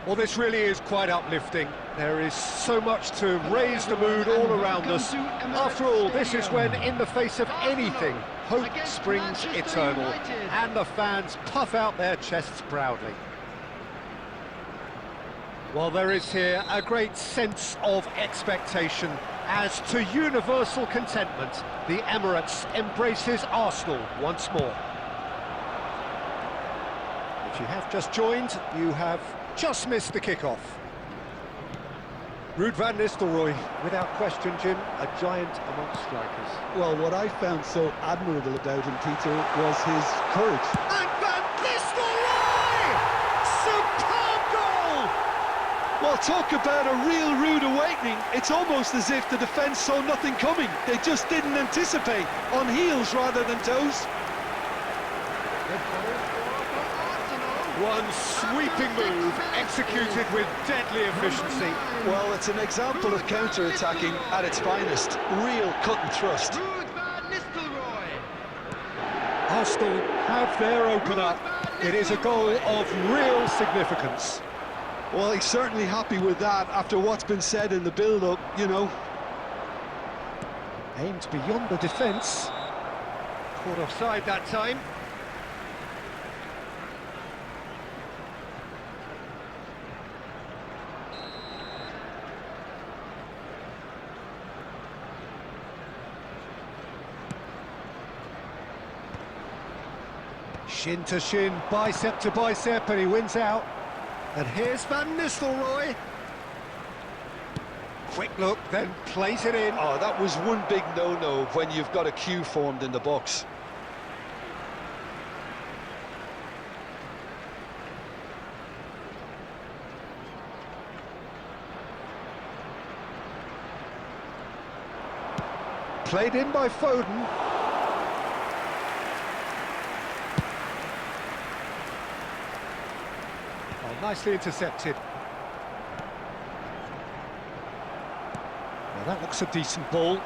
Well, this really is quite uplifting. There is so much to raise the mood all around us. After all, this is when, in the face of anything, hope springs eternal, and the fans puff out their chests proudly. Well, there is here a great sense of expectation, as to universal contentment, the Emirates embraces Arsenal once more. If you have just joined, you have just missed the kickoff. Ruud van Nistelrooy, without question, Jim, a giant amongst strikers. Well, what I found so admirable about him, Peter, was his courage. And Van Nistelrooy! Superb goal! Well, talk about a real rude awakening. It's almost as if the defence saw nothing coming. They just didn't anticipate, on heels rather than toes. One sweeping move, executed with deadly efficiency. Well, it's an example of counter-attacking at its finest. Real cut and thrust. Arsenal have their opener. It is a goal of real significance. Well, he's certainly happy with that after what's been said in the build-up, you know. Aimed beyond the defence. Caught offside that time. Shin to shin, bicep to bicep, and he wins out. And here's Van Nistelrooy. Quick look, then plays it in. Oh, that was one big no-no when you've got a queue formed in the box. Played in by Foden. Nicely intercepted. Well, that looks a decent ball.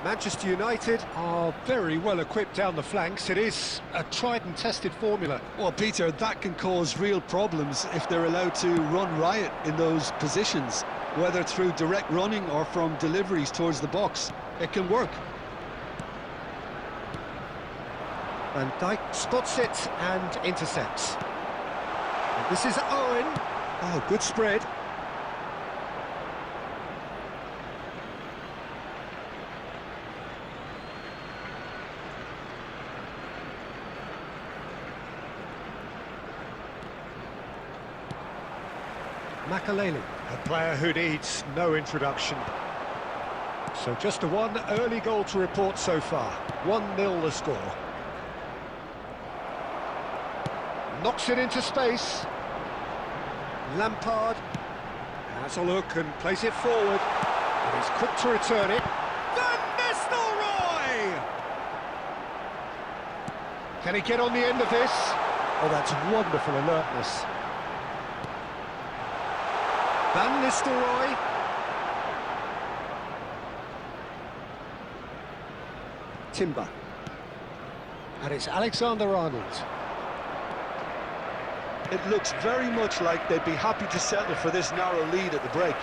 Manchester United are very well equipped down the flanks. It is a tried and tested formula. Well, Peter, that can cause real problems if they're allowed to run riot in those positions, whether through direct running or from deliveries towards the box. It can work. Van Dijk spots it and intercepts. This is Owen. Oh, good spread. Makaleli, a player who needs no introduction. So just a one early goal to report so far. 1-0 the score. Knocks it into space. Lampard has a look and plays it forward. And he's quick to return it. Van Nistelrooy! Can he get on the end of this? Oh, that's wonderful alertness. Van Nistelrooy. Timber. And it's Alexander-Arnold. It looks very much like they'd be happy to settle for this narrow lead at the break.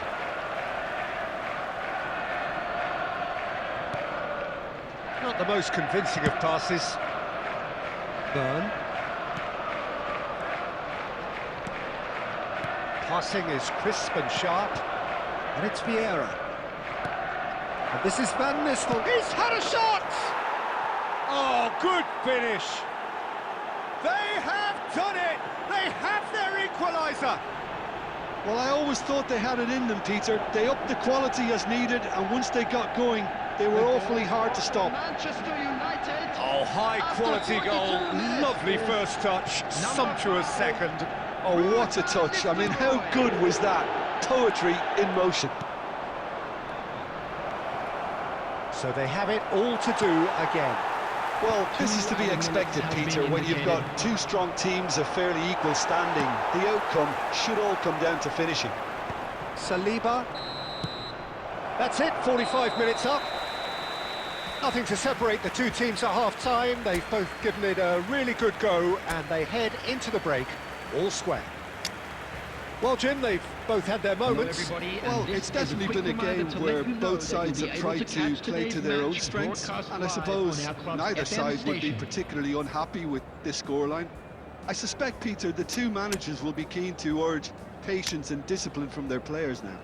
Not the most convincing of passes. Burn. Passing is crisp and sharp. And it's Vieira. And this is Van Nistelrooy. He's had a shot! Oh, good finish. They have done it! They have their equaliser! Well, I always thought they had it in them, Peter. They upped the quality as needed, and once they got going, they were awfully hard to stop. Manchester United. Oh, high-quality goal. Lovely first touch. Sumptuous second. Oh, what a touch. I mean, how good was that? Poetry in motion. So they have it all to do again. Well, this is to be expected, Peter, when you've got two strong teams of fairly equal standing. The outcome should all come down to finishing. Saliba. That's it, 45 minutes up. Nothing to separate the two teams at half-time. They've both given it a really good go, and they head into the break all square. Well, Jim, they've both had their moments. Well, it's definitely been a game where both sides have tried to play to their own strengths, and I suppose neither side would be particularly unhappy with this scoreline. I suspect, Peter, the two managers will be keen to urge patience and discipline from their players now.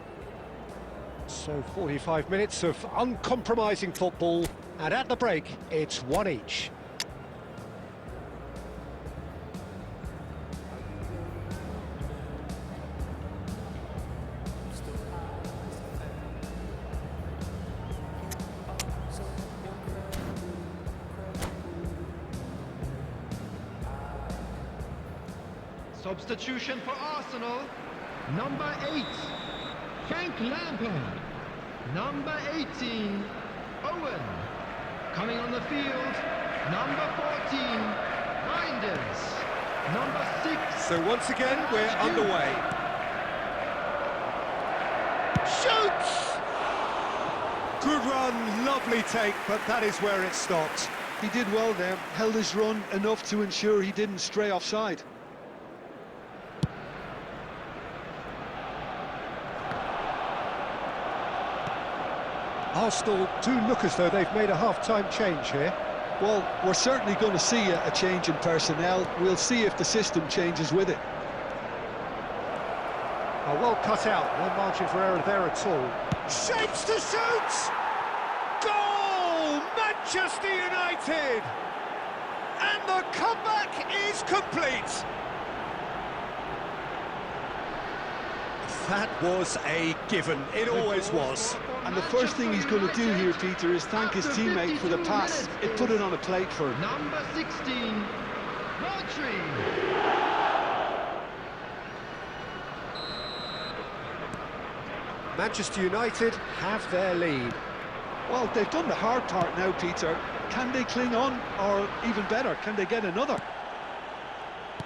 So 45 minutes of uncompromising football, and at the break, it's one each. Substitution for Arsenal, number 8, Frank Lampard. Number 18, Owen. Coming on the field, number 14, Reinders. Number 6. So once again, we're underway. Shoots! Good run, lovely take, but that is where it stopped. He did well there, held his run enough to ensure he didn't stray offside. Arsenal do look as though they've made a half-time change here. Well, we're certainly going to see a change in personnel. We'll see if the system changes with it. Oh, well cut out, no margin for error there at all. Shapes to shoot! Goal! Manchester United! And the comeback is complete! That was a given, it always was. And the first thing he's going to do here, Peter, is thank his teammate for the pass. It put it on a plate for him. Number 16, Rodri. Manchester United have their lead. Well, they've done the hard part now, Peter. Can they cling on, or even better, can they get another?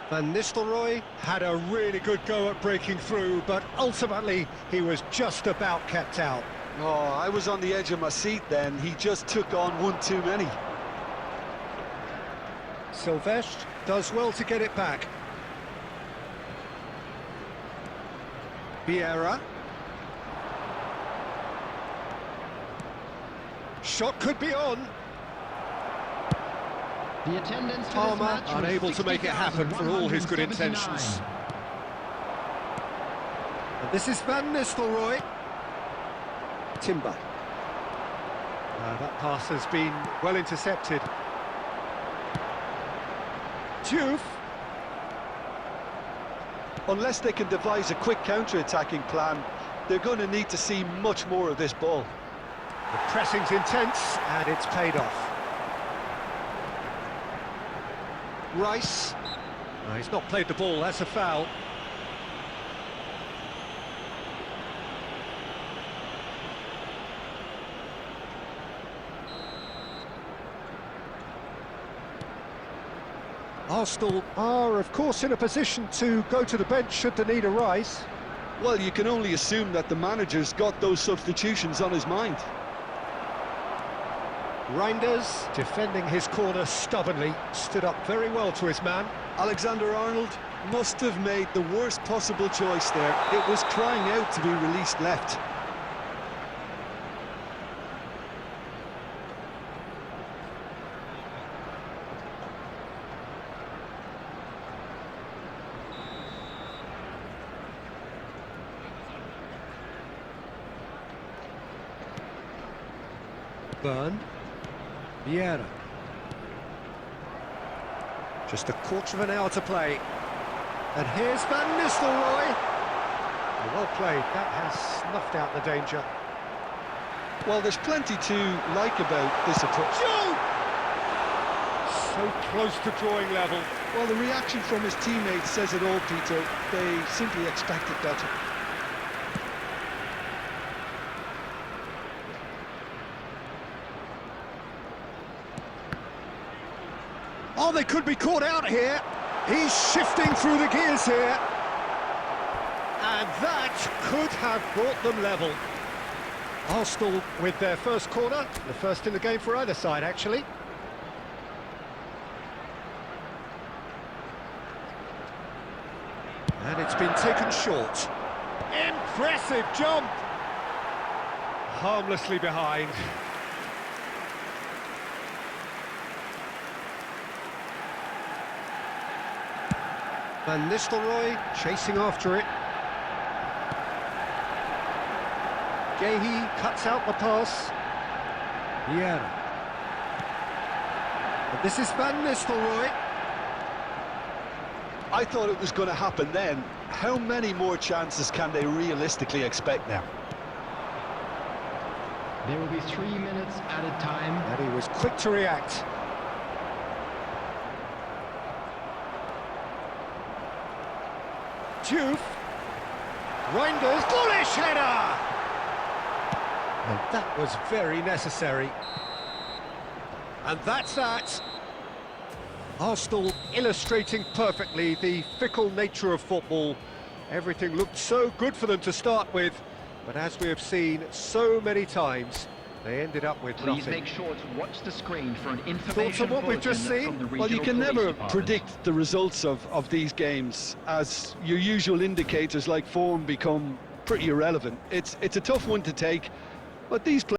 Van Nistelrooy had a really good go at breaking through, but ultimately he was just about kept out. Oh, I was on the edge of my seat then. He just took on one too many. Silvestre does well to get it back. Vieira. Shot could be on. The attendance Palmer unable to make it happen for all his good intentions. And this is Van Nistelrooy. Timber. That pass has been well intercepted. Diouf. Unless they can devise a quick counter-attacking plan, they're going to need to see much more of this ball. The pressing's intense, and it's paid off. Rice. He's not played the ball, that's a foul. Arsenal are, of course, in a position to go to the bench should the need arise. Well, you can only assume that the manager's got those substitutions on his mind. Reinders, defending his corner stubbornly, stood up very well to his man. Alexander-Arnold must have made the worst possible choice there. It was crying out to be released left. Burn. Vieira. Just a quarter of an hour to play. And here's Van Nistelrooy. Well played, that has snuffed out the danger. Well, there's plenty to like about this approach. Shoot! So close to drawing level. Well, the reaction from his teammates says it all, Peter. They simply expected better. Oh, they could be caught out here. He's shifting through the gears here. And that could have brought them level. Arsenal with their first corner, the first in the game for either side, actually. And it's been taken short. Impressive jump! Harmlessly behind. Van Nistelrooy chasing after it. Gehi cuts out the pass. Vieira. But this is Van Nistelrooy. I thought it was going to happen then. How many more chances can they realistically expect now? There will be 3 minutes at a time. And he was quick to react. Diouf. Reinders, bullish header! And that was very necessary. And that's that. Arsenal illustrating perfectly the fickle nature of football. Everything looked so good for them to start with, but as we have seen so many times, they ended up with Please nothing. make sure to watch the screen for an Thoughts information on what we've just bulletin seen? from the Well, you regional can police never department. predict the results of these games, as your usual indicators like form become pretty irrelevant. It's a tough one to take, but these players